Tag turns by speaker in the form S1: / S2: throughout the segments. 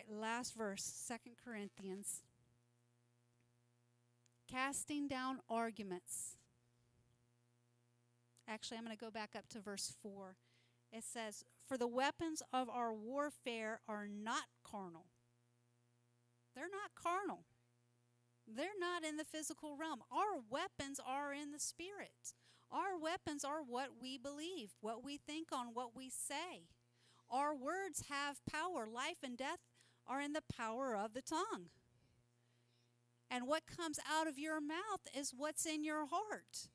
S1: right, last verse, 2 Corinthians. Casting down arguments. Actually, I'm going to go back up to verse 4. It says, "For the weapons of our warfare are not carnal." They're not carnal. They're not in the physical realm. Our weapons are in the spirit. Our weapons are what we believe, what we think on, what we say. Our words have power. Life and death are in the power of the tongue. And what comes out of your mouth is what's in your heart.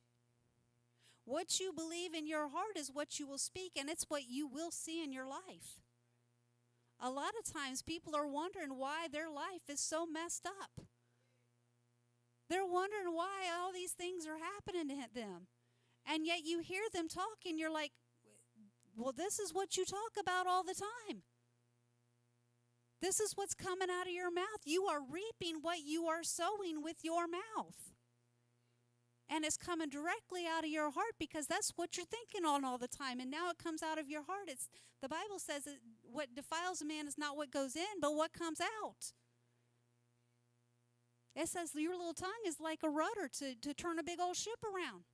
S1: What you believe in your heart is what you will speak, and it's what you will see in your life. A lot of times people are wondering why their life is so messed up. They're wondering why all these things are happening to them. And yet you hear them talk and you're like, well, this is what you talk about all the time. This is what's coming out of your mouth. You are reaping what you are sowing with your mouth. And it's coming directly out of your heart because that's what you're thinking on all the time. And now it comes out of your heart. The Bible says that what defiles a man is not what goes in, but what comes out. It says your little tongue is like a rudder to turn a big old ship around.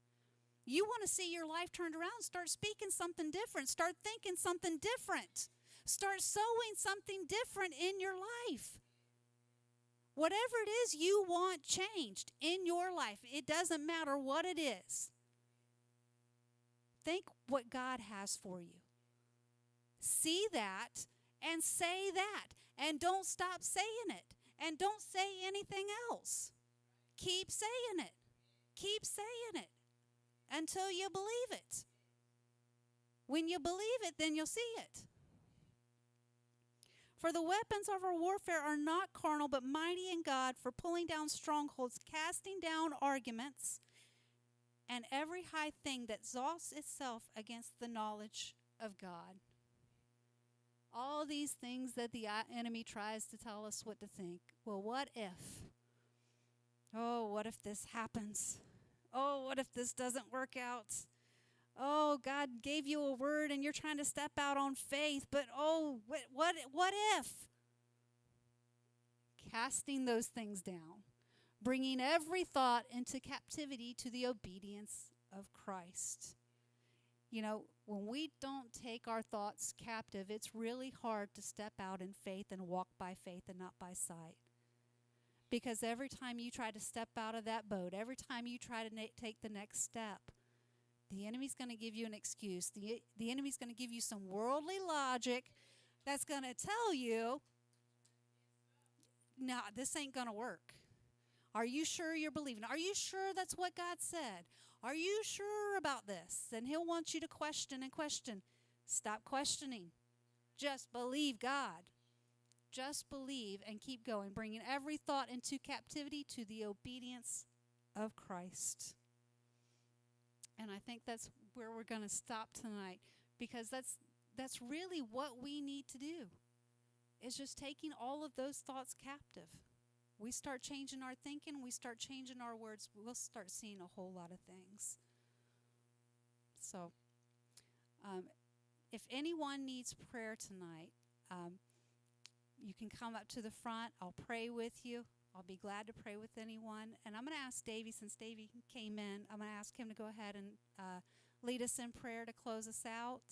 S1: You want to see your life turned around, start speaking something different. Start thinking something different. Start sowing something different in your life. Whatever it is you want changed in your life, it doesn't matter what it is. Think what God has for you. See that and say that. And don't stop saying it. And don't say anything else. Keep saying it. Keep saying it until you believe it. When you believe it, then you'll see it. For the weapons of our warfare are not carnal, but mighty in God for pulling down strongholds, casting down arguments, and every high thing that exalts itself against the knowledge of God. All these things that the enemy tries to tell us what to think. Well, what if? Oh, what if this happens? Oh, what if this doesn't work out? Oh, God gave you a word and you're trying to step out on faith, but oh, what if? Casting those things down, bringing every thought into captivity to the obedience of Christ. You know, when we don't take our thoughts captive, it's really hard to step out in faith and walk by faith and not by sight. Because every time you try to step out of that boat, every time you try to take the next step, the enemy's going to give you an excuse. The enemy's going to give you some worldly logic that's going to tell you, no, this ain't going to work. Are you sure you're believing? Are you sure that's what God said? Are you sure about this? And he'll want you to question and question. Stop questioning. Just believe God. Just believe and keep going, bringing every thought into captivity to the obedience of Christ. And I think that's where we're going to stop tonight, because that's really what we need to do, is just taking all of those thoughts captive. We start changing our thinking, we start changing our words, we'll start seeing a whole lot of things. So, if anyone needs prayer tonight, you can come up to the front. I'll pray with you. I'll be glad to pray with anyone. And I'm going to ask Davey, since Davey came in, I'm going to ask him to go ahead and lead us in prayer to close us out.